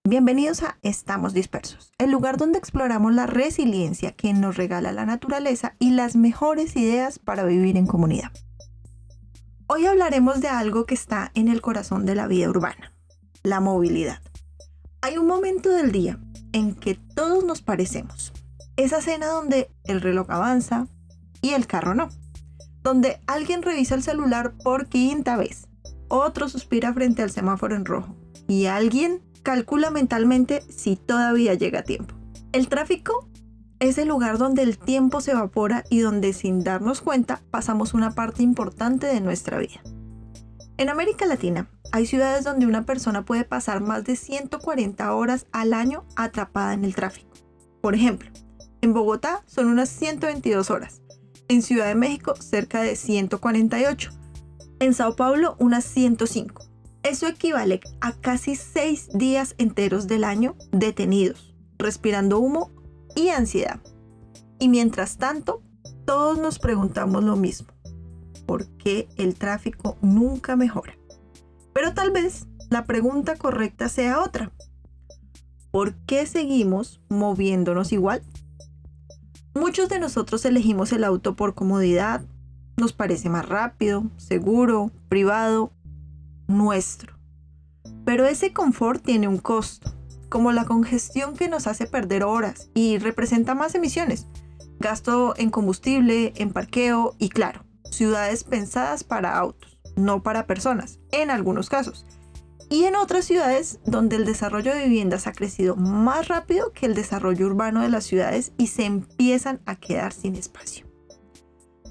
Bienvenidos a Estamos Dispersos, el lugar donde exploramos la resiliencia que nos regala la naturaleza y las mejores ideas para vivir en comunidad. Hoy hablaremos de algo que está en el corazón de la vida urbana, la movilidad. Hay un momento del día en que todos nos parecemos. Esa cena donde el reloj avanza y el carro no. Donde alguien revisa el celular por quinta vez, otro suspira frente al semáforo en rojo y alguien calcula mentalmente si todavía llega a tiempo. El tráfico es el lugar donde el tiempo se evapora y donde sin darnos cuenta pasamos una parte importante de nuestra vida. En América Latina hay ciudades donde una persona puede pasar más de 140 horas al año atrapada en el tráfico. Por ejemplo, en Bogotá son unas 122 horas, en Ciudad de México cerca de 148, en Sao Paulo unas 105. Eso equivale a casi 6 días enteros del año detenidos, respirando humo y ansiedad. Y mientras tanto, todos nos preguntamos lo mismo. ¿Por qué el tráfico nunca mejora? Pero tal vez la pregunta correcta sea otra. ¿Por qué seguimos moviéndonos igual? Muchos de nosotros elegimos el auto por comodidad, nos parece más rápido, seguro, privado, nuestro. Pero ese confort tiene un costo, como la congestión que nos hace perder horas y representa más emisiones, gasto en combustible, en parqueo y claro, ciudades pensadas para autos, no para personas, en algunos casos. Y en otras ciudades donde el desarrollo de viviendas ha crecido más rápido que el desarrollo urbano de las ciudades y se empiezan a quedar sin espacio.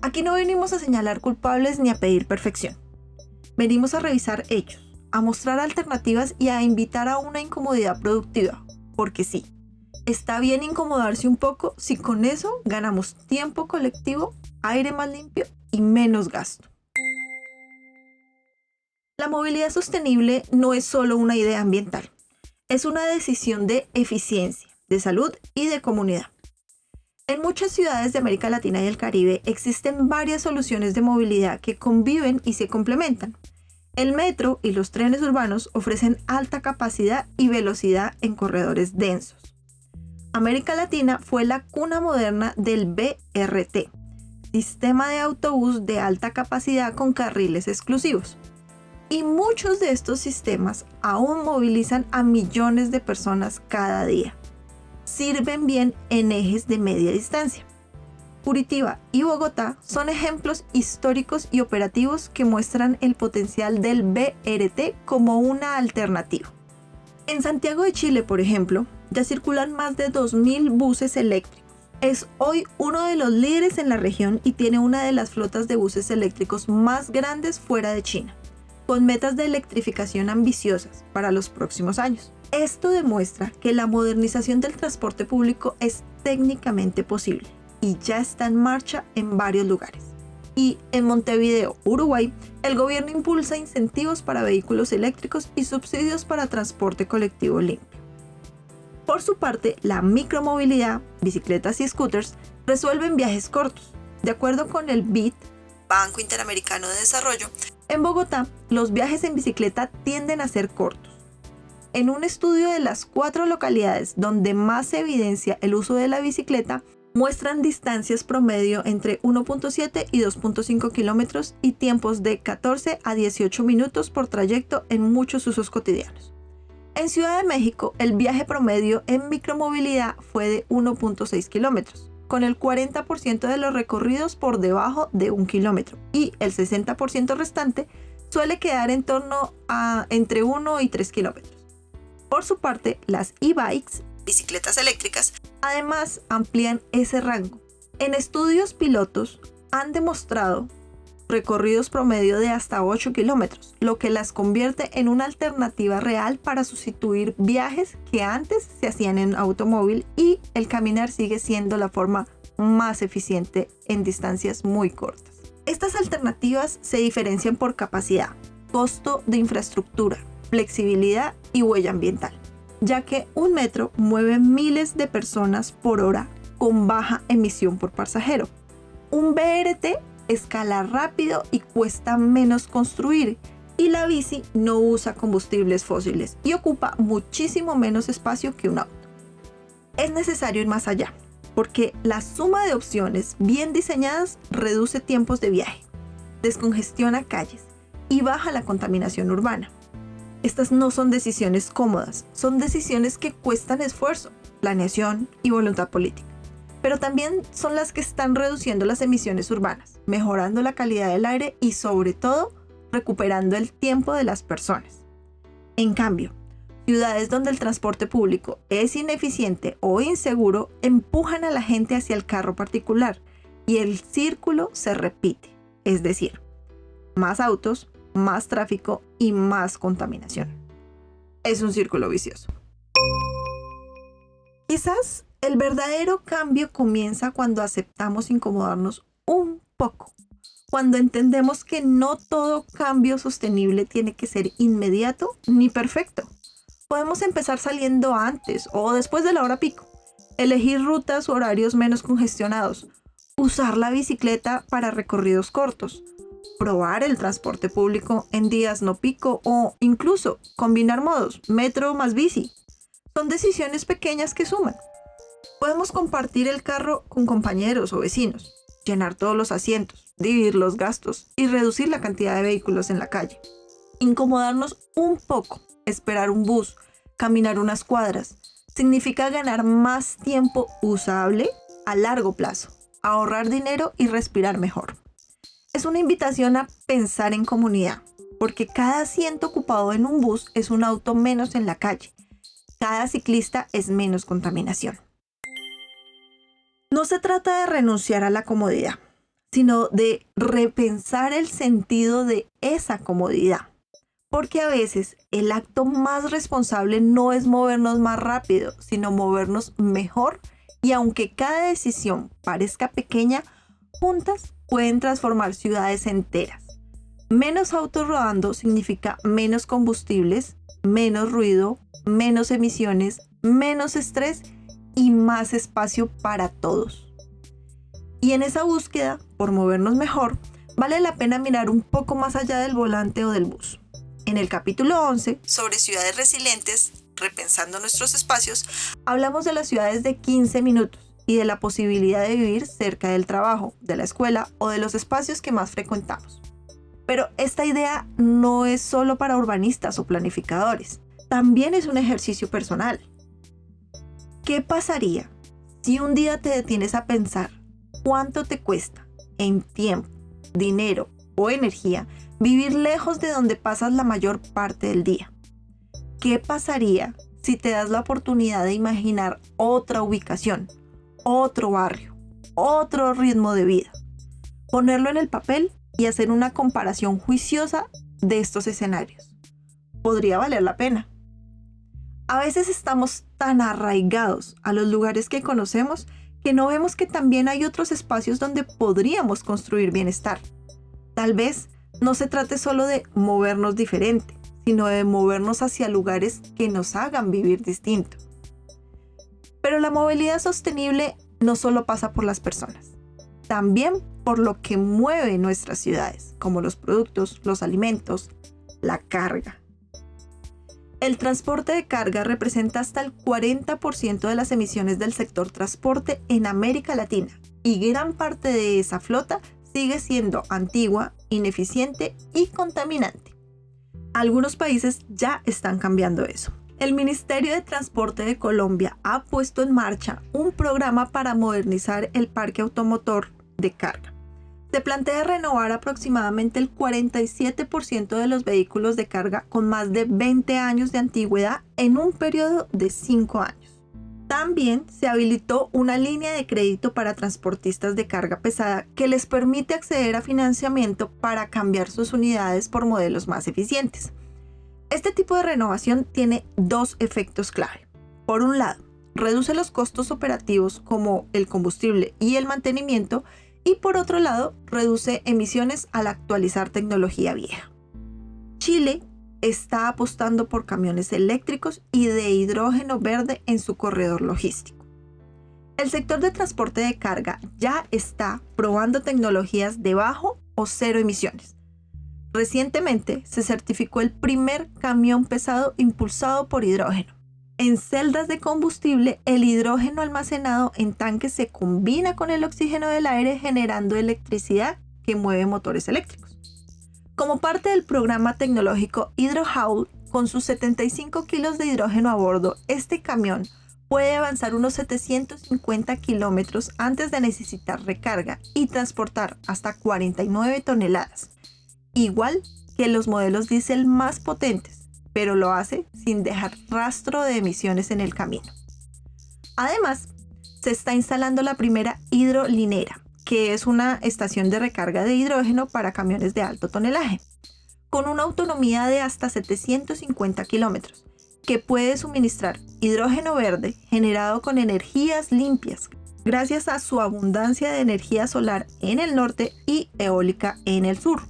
Aquí no venimos a señalar culpables ni a pedir perfección. Venimos a revisar hechos, a mostrar alternativas y a invitar a una incomodidad productiva. Porque sí, está bien incomodarse un poco si con eso ganamos tiempo colectivo, aire más limpio y menos gasto. La movilidad sostenible no es solo una idea ambiental, es una decisión de eficiencia, de salud y de comunidad. En muchas ciudades de América Latina y el Caribe existen varias soluciones de movilidad que conviven y se complementan. El metro y los trenes urbanos ofrecen alta capacidad y velocidad en corredores densos. América Latina fue la cuna moderna del BRT, sistema de autobús de alta capacidad con carriles exclusivos. Y muchos de estos sistemas aún movilizan a millones de personas cada día. Sirven bien en ejes de media distancia. Curitiba y Bogotá son ejemplos históricos y operativos que muestran el potencial del BRT como una alternativa. En Santiago de Chile, por ejemplo, ya circulan más de 2.000 buses eléctricos. Es hoy uno de los líderes en la región y tiene una de las flotas de buses eléctricos más grandes fuera de China, con metas de electrificación ambiciosas para los próximos años. Esto demuestra que la modernización del transporte público es técnicamente posible y ya está en marcha en varios lugares. Y en Montevideo, Uruguay, el gobierno impulsa incentivos para vehículos eléctricos y subsidios para transporte colectivo limpio. Por su parte, la micromovilidad, bicicletas y scooters, resuelven viajes cortos. De acuerdo con el BID, Banco Interamericano de Desarrollo, en Bogotá, los viajes en bicicleta tienden a ser cortos. En un estudio de las 4 localidades donde más se evidencia el uso de la bicicleta, muestran distancias promedio entre 1.7 y 2.5 kilómetros y tiempos de 14 a 18 minutos por trayecto en muchos usos cotidianos. En Ciudad de México, el viaje promedio en micromovilidad fue de 1.6 kilómetros, con el 40% de los recorridos por debajo de 1 kilómetro y el 60% restante suele quedar en torno a entre 1 y 3 kilómetros. Por su parte, las e-bikes, bicicletas eléctricas, además amplían ese rango. En estudios pilotos han demostrado recorridos promedio de hasta 8 kilómetros, lo que las convierte en una alternativa real para sustituir viajes que antes se hacían en automóvil y el caminar sigue siendo la forma más eficiente en distancias muy cortas. Estas alternativas se diferencian por capacidad, costo de infraestructura, flexibilidad y huella ambiental, ya que un metro mueve miles de personas por hora con baja emisión por pasajero. Un BRT escala rápido y cuesta menos construir, Y la bici no usa combustibles fósiles y ocupa muchísimo menos espacio que un auto. Es necesario ir más allá, porque la suma de opciones bien diseñadas reduce tiempos de viaje, descongestiona calles y baja la contaminación urbana. Estas no son decisiones cómodas, son decisiones que cuestan esfuerzo, planeación y voluntad política. Pero también son las que están reduciendo las emisiones urbanas, mejorando la calidad del aire y sobre todo recuperando el tiempo de las personas. En cambio, ciudades donde el transporte público es ineficiente o inseguro empujan a la gente hacia el carro particular y el círculo se repite, es decir, más autos, más tráfico y más contaminación. Es un círculo vicioso. Quizás el verdadero cambio comienza cuando aceptamos incomodarnos un poco, cuando entendemos que no todo cambio sostenible tiene que ser inmediato ni perfecto. Podemos empezar saliendo antes o después de la hora pico, elegir rutas u horarios menos congestionados, usar la bicicleta para recorridos cortos, probar el transporte público en días no pico o incluso combinar modos, metro más bici. Son decisiones pequeñas que suman. Podemos compartir el carro con compañeros o vecinos, llenar todos los asientos, dividir los gastos y reducir la cantidad de vehículos en la calle. Incomodarnos un poco, esperar un bus, caminar unas cuadras, significa ganar más tiempo usable a largo plazo, ahorrar dinero y respirar mejor. Es una invitación a pensar en comunidad, porque cada asiento ocupado en un bus es un auto menos en la calle. Cada ciclista es menos contaminación. No se trata de renunciar a la comodidad, sino de repensar el sentido de esa comodidad. Porque a veces el acto más responsable no es movernos más rápido, sino movernos mejor, y aunque cada decisión parezca pequeña, juntas pueden transformar ciudades enteras. Menos autos rodando significa menos combustibles, menos ruido, menos emisiones, menos estrés y más espacio para todos. Y en esa búsqueda por movernos mejor, vale la pena mirar un poco más allá del volante o del bus. En el capítulo 11, sobre ciudades resilientes, repensando nuestros espacios, hablamos de las ciudades de 15 minutos y de la posibilidad de vivir cerca del trabajo, de la escuela o de los espacios que más frecuentamos. Pero esta idea no es solo para urbanistas o planificadores, también es un ejercicio personal. ¿Qué pasaría si un día te detienes a pensar cuánto te cuesta en tiempo, dinero o energía vivir lejos de donde pasas la mayor parte del día? ¿Qué pasaría si te das la oportunidad de imaginar otra ubicación, otro barrio, otro ritmo de vida? Ponerlo en el papel y hacer una comparación juiciosa de estos escenarios. Podría valer la pena. A veces estamos tan arraigados a los lugares que conocemos que no vemos que también hay otros espacios donde podríamos construir bienestar. Tal vez no se trate solo de movernos diferente, sino de movernos hacia lugares que nos hagan vivir distinto. Pero la movilidad sostenible no solo pasa por las personas, también por lo que mueve nuestras ciudades, como los productos, los alimentos, la carga. El transporte de carga representa hasta el 40% de las emisiones del sector transporte en América Latina y gran parte de esa flota sigue siendo antigua, ineficiente y contaminante. Algunos países ya están cambiando eso. El Ministerio de Transporte de Colombia ha puesto en marcha un programa para modernizar el parque automotor de carga. Se plantea renovar aproximadamente el 47% de los vehículos de carga con más de 20 años de antigüedad en un periodo de 5 años. También se habilitó una línea de crédito para transportistas de carga pesada que les permite acceder a financiamiento para cambiar sus unidades por modelos más eficientes. Este tipo de renovación tiene dos efectos clave. Por un lado, reduce los costos operativos como el combustible y el mantenimiento, y por otro lado, reduce emisiones al actualizar tecnología vieja. Chile está apostando por camiones eléctricos y de hidrógeno verde en su corredor logístico. El sector de transporte de carga ya está probando tecnologías de bajo o cero emisiones. Recientemente se certificó el primer camión pesado impulsado por hidrógeno. En celdas de combustible, el hidrógeno almacenado en tanques se combina con el oxígeno del aire generando electricidad que mueve motores eléctricos. Como parte del programa tecnológico HydroHaul, con sus 75 kilos de hidrógeno a bordo, este camión puede avanzar unos 750 kilómetros antes de necesitar recarga y transportar hasta 49 toneladas, igual que los modelos diésel más potentes, pero lo hace sin dejar rastro de emisiones en el camino. Además, se está instalando la primera hidrolinera, que es una estación de recarga de hidrógeno para camiones de alto tonelaje, con una autonomía de hasta 750 kilómetros, que puede suministrar hidrógeno verde generado con energías limpias, gracias a su abundancia de energía solar en el norte y eólica en el sur.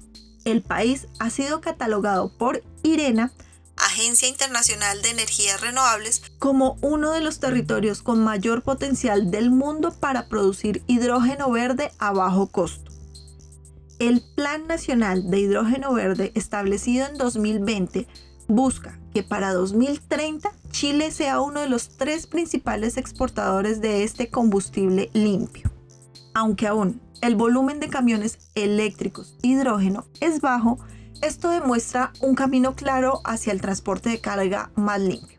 El país ha sido catalogado por IRENA, Agencia Internacional de Energías Renovables, como uno de los territorios con mayor potencial del mundo para producir hidrógeno verde a bajo costo. El Plan Nacional de Hidrógeno Verde, establecido en 2020, busca que para 2030 Chile sea uno de los 3 principales exportadores de este combustible limpio. Aunque aún el volumen de camiones eléctricos hidrógeno es bajo, esto demuestra un camino claro hacia el transporte de carga más limpio,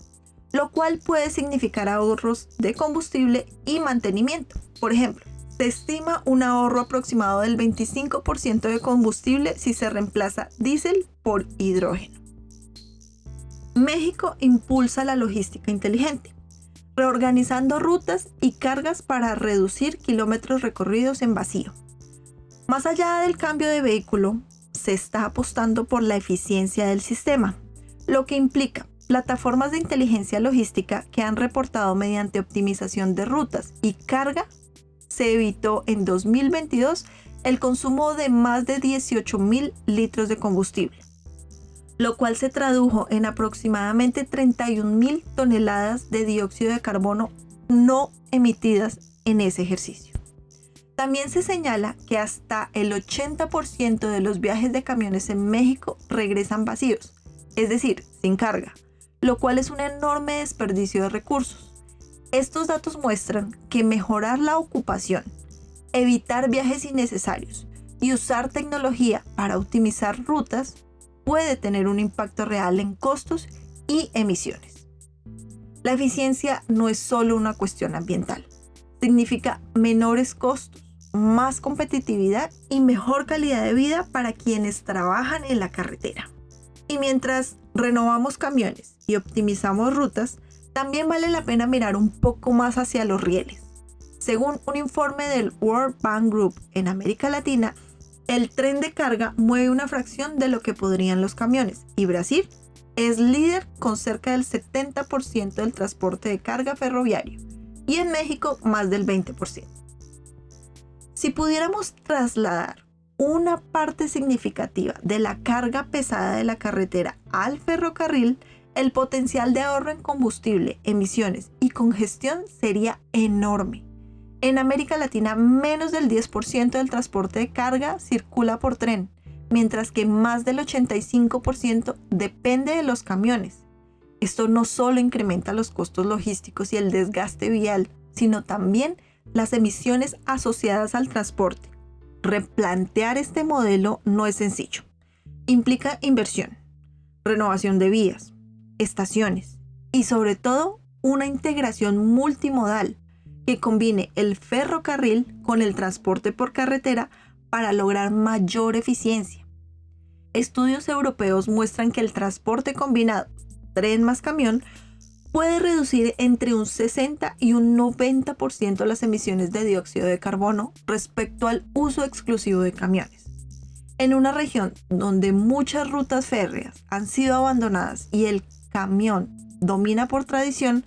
lo cual puede significar ahorros de combustible y mantenimiento. Por ejemplo, se estima un ahorro aproximado del 25% de combustible si se reemplaza diésel por hidrógeno. México impulsa la logística inteligente, reorganizando rutas y cargas para reducir kilómetros recorridos en vacío. Más allá del cambio de vehículo, se está apostando por la eficiencia del sistema, lo que implica plataformas de inteligencia logística que han reportado mediante optimización de rutas y carga. Se evitó en 2022 el consumo de más de 18.000 litros de combustible, lo cual se tradujo en aproximadamente 31.000 toneladas de dióxido de carbono no emitidas en ese ejercicio. También se señala que hasta el 80% de los viajes de camiones en México regresan vacíos, es decir, sin carga, lo cual es un enorme desperdicio de recursos. Estos datos muestran que mejorar la ocupación, evitar viajes innecesarios y usar tecnología para optimizar rutas puede tener un impacto real en costos y emisiones. La eficiencia no es solo una cuestión ambiental, significa menores costos, más competitividad y mejor calidad de vida para quienes trabajan en la carretera. Y mientras renovamos camiones y optimizamos rutas, también vale la pena mirar un poco más hacia los rieles. Según un informe del World Bank Group en América Latina, el tren de carga mueve una fracción de lo que podrían los camiones y Brasil es líder con cerca del 70% del transporte de carga ferroviario y en México más del 20%. Si pudiéramos trasladar una parte significativa de la carga pesada de la carretera al ferrocarril, el potencial de ahorro en combustible, emisiones y congestión sería enorme. En América Latina, menos del 10% del transporte de carga circula por tren, mientras que más del 85% depende de los camiones. Esto no solo incrementa los costos logísticos y el desgaste vial, sino también las emisiones asociadas al transporte. Replantear este modelo no es sencillo. Implica inversión, renovación de vías, estaciones y sobre todo una integración multimodal que combine el ferrocarril con el transporte por carretera para lograr mayor eficiencia. Estudios europeos muestran que el transporte combinado, tren más camión, puede reducir entre un 60 y un 90% las emisiones de dióxido de carbono respecto al uso exclusivo de camiones. En una región donde muchas rutas férreas han sido abandonadas y el camión domina por tradición,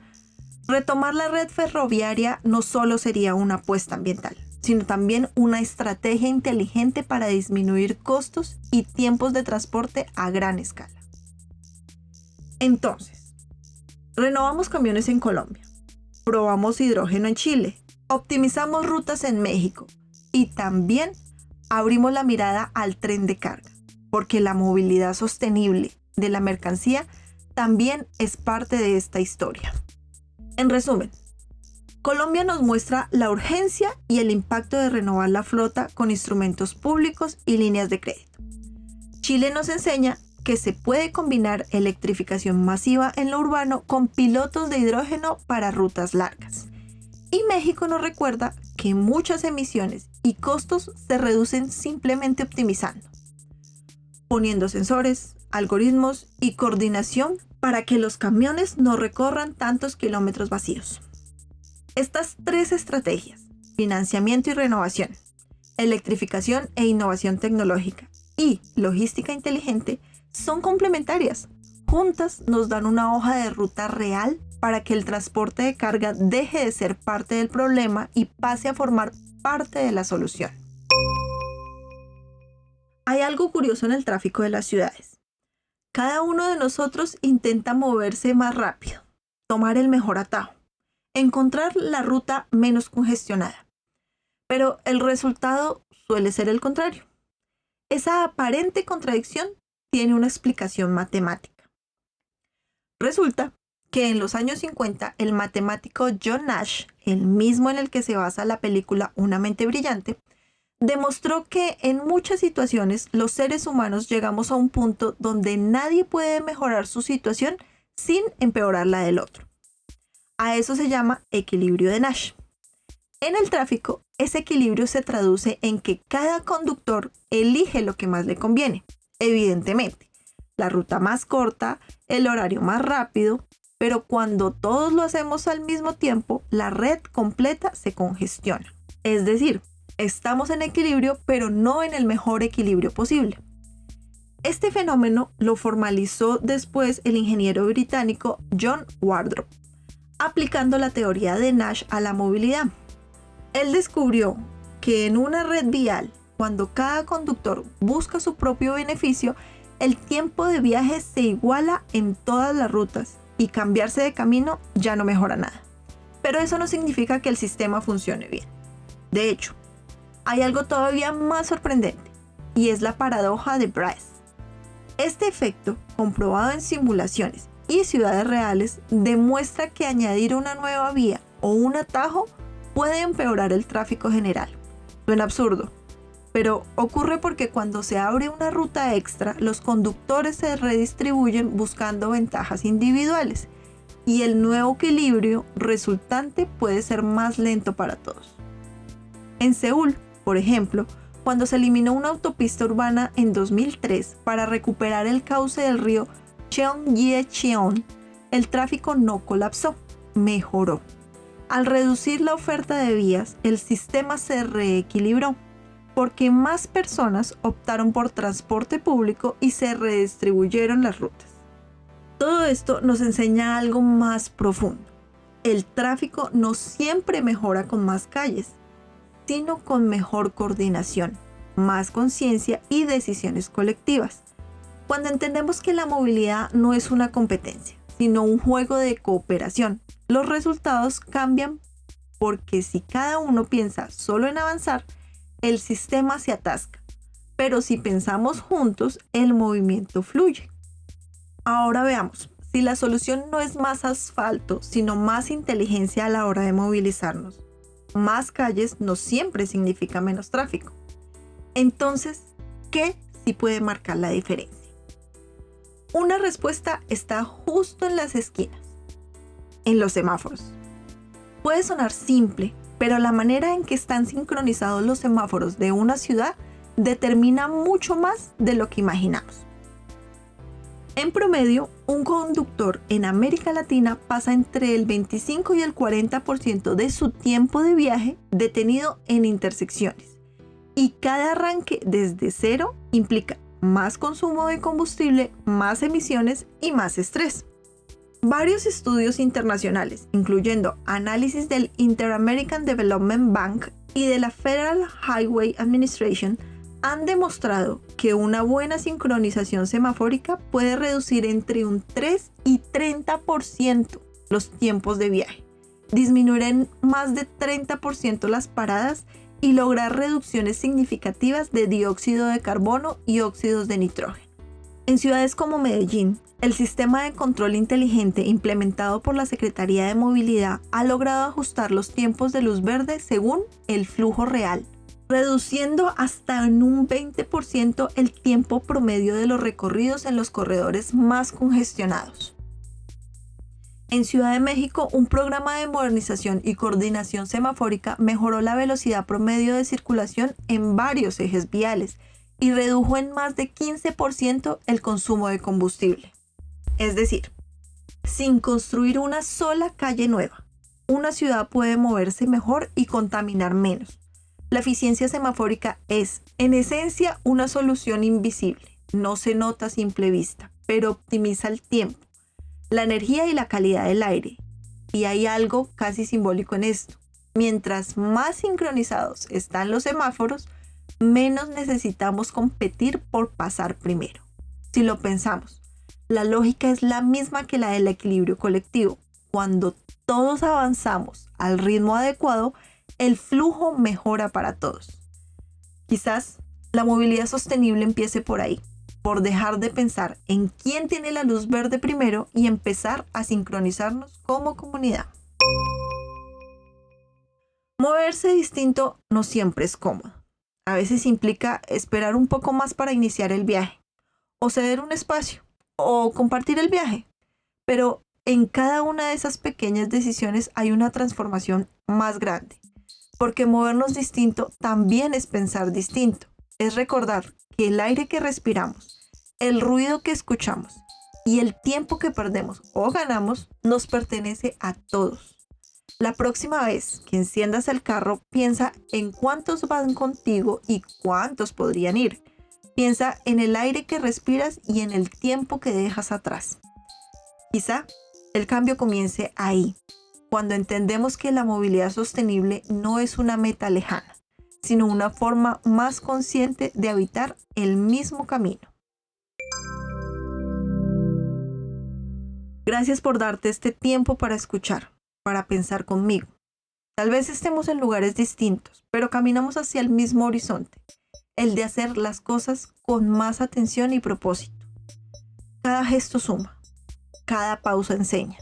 retomar la red ferroviaria no solo sería una apuesta ambiental, sino también una estrategia inteligente para disminuir costos y tiempos de transporte a gran escala. Entonces, renovamos camiones en Colombia, probamos hidrógeno en Chile, optimizamos rutas en México y también abrimos la mirada al tren de carga. porque la movilidad sostenible de la mercancía también es parte de esta historia. En resumen, Colombia nos muestra la urgencia y el impacto de renovar la flota con instrumentos públicos y líneas de crédito. Chile nos enseña que se puede combinar electrificación masiva en lo urbano con pilotos de hidrógeno para rutas largas. Y México nos recuerda que muchas emisiones y costos se reducen simplemente optimizando, poniendo sensores, algoritmos y coordinación para que los camiones no recorran tantos kilómetros vacíos. Estas tres estrategias, financiamiento y renovación, electrificación e innovación tecnológica y logística inteligente, son complementarias. Juntas nos dan una hoja de ruta real para que el transporte de carga deje de ser parte del problema y pase a formar parte de la solución. Hay algo curioso en el tráfico de las ciudades. Cada uno de nosotros intenta moverse más rápido, tomar el mejor atajo, encontrar la ruta menos congestionada. Pero el resultado suele ser el contrario. Esa aparente contradicción tiene una explicación matemática. Resulta que en los años 50 el matemático John Nash, el mismo en el que se basa la película Una mente brillante, demostró que en muchas situaciones los seres humanos llegamos a un punto donde nadie puede mejorar su situación sin empeorar la del otro. A eso se llama equilibrio de Nash. En el tráfico, ese equilibrio se traduce en que cada conductor elige lo que más le conviene. Evidentemente, la ruta más corta, el horario más rápido, pero cuando todos lo hacemos al mismo tiempo, la red completa se congestiona. Es decir, estamos en equilibrio, pero no en el mejor equilibrio posible. Este fenómeno lo formalizó después el ingeniero británico John Wardrop, aplicando la teoría de Nash a la movilidad. Él descubrió que en una red vial, cuando cada conductor busca su propio beneficio, el tiempo de viaje se iguala en todas las rutas y cambiarse de camino ya no mejora nada. Pero eso no significa que el sistema funcione bien. De hecho, hay algo todavía más sorprendente y es la paradoja de Bryce. Este efecto, comprobado en simulaciones y ciudades reales, demuestra que añadir una nueva vía o un atajo puede empeorar el tráfico general. Suena absurdo, pero ocurre porque cuando se abre una ruta extra, los conductores se redistribuyen buscando ventajas individuales y el nuevo equilibrio resultante puede ser más lento para todos. En Seúl, por ejemplo, cuando se eliminó una autopista urbana en 2003 para recuperar el cauce del río Cheonggyecheon, el tráfico no colapsó, mejoró. Al reducir la oferta de vías, el sistema se reequilibró porque más personas optaron por transporte público y se redistribuyeron las rutas. Todo esto nos enseña algo más profundo. El tráfico no siempre mejora con más calles, sino con mejor coordinación, más conciencia y decisiones colectivas. Cuando entendemos que la movilidad no es una competencia, sino un juego de cooperación, los resultados cambian porque si cada uno piensa solo en avanzar, el sistema se atasca. Pero si pensamos juntos, el movimiento fluye. Ahora veamos, si la solución no es más asfalto, sino más inteligencia a la hora de movilizarnos. Más calles no siempre significa menos tráfico. Entonces, ¿qué sí puede marcar la diferencia? Una respuesta está justo en las esquinas, en los semáforos. Puede sonar simple, pero la manera en que están sincronizados los semáforos de una ciudad determina mucho más de lo que imaginamos. En promedio, un conductor en América Latina pasa entre el 25 y el 40% de su tiempo de viaje detenido en intersecciones. Y cada arranque desde cero implica más consumo de combustible, más emisiones y más estrés. Varios estudios internacionales, incluyendo análisis del Inter-American Development Bank y de la Federal Highway Administration, han demostrado que una buena sincronización semafórica puede reducir entre un 3 y 30% los tiempos de viaje, disminuir en más de 30% las paradas y lograr reducciones significativas de dióxido de carbono y óxidos de nitrógeno. En ciudades como Medellín, el sistema de control inteligente implementado por la Secretaría de Movilidad ha logrado ajustar los tiempos de luz verde según el flujo real, reduciendo hasta en un 20% el tiempo promedio de los recorridos en los corredores más congestionados. En Ciudad de México, un programa de modernización y coordinación semafórica mejoró la velocidad promedio de circulación en varios ejes viales y redujo en más de 15% el consumo de combustible. Es decir, sin construir una sola calle nueva, una ciudad puede moverse mejor y contaminar menos. La eficiencia semafórica es, en esencia, una solución invisible. No se nota a simple vista, pero optimiza el tiempo, la energía y la calidad del aire. Y hay algo casi simbólico en esto. Mientras más sincronizados están los semáforos, menos necesitamos competir por pasar primero. Si lo pensamos, la lógica es la misma que la del equilibrio colectivo. Cuando todos avanzamos al ritmo adecuado, el flujo mejora para todos. Quizás la movilidad sostenible empiece por ahí, por dejar de pensar en quién tiene la luz verde primero y empezar a sincronizarnos como comunidad. Moverse distinto no siempre es cómodo. A veces implica esperar un poco más para iniciar el viaje, o ceder un espacio, o compartir el viaje. Pero en cada una de esas pequeñas decisiones hay una transformación más grande. Porque movernos distinto también es pensar distinto. Es recordar que el aire que respiramos, el ruido que escuchamos y el tiempo que perdemos o ganamos nos pertenece a todos. La próxima vez que enciendas el carro, piensa en cuántos van contigo y cuántos podrían ir. Piensa en el aire que respiras y en el tiempo que dejas atrás. Quizá el cambio comience ahí, cuando entendemos que la movilidad sostenible no es una meta lejana, sino una forma más consciente de habitar el mismo camino. Gracias por darte este tiempo para escuchar, para pensar conmigo. Tal vez estemos en lugares distintos, pero caminamos hacia el mismo horizonte, el de hacer las cosas con más atención y propósito. Cada gesto suma, cada pausa enseña.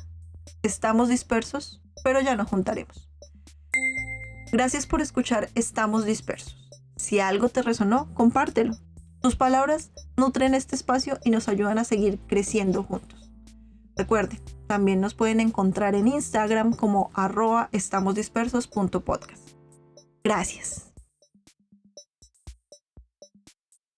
Estamos dispersos, pero ya nos juntaremos. Gracias por escuchar Estamos Dispersos. Si algo te resonó, compártelo. Tus palabras nutren este espacio y nos ayudan a seguir creciendo juntos. Recuerden, también nos pueden encontrar en Instagram como @estamosdispersos.podcast. Gracias.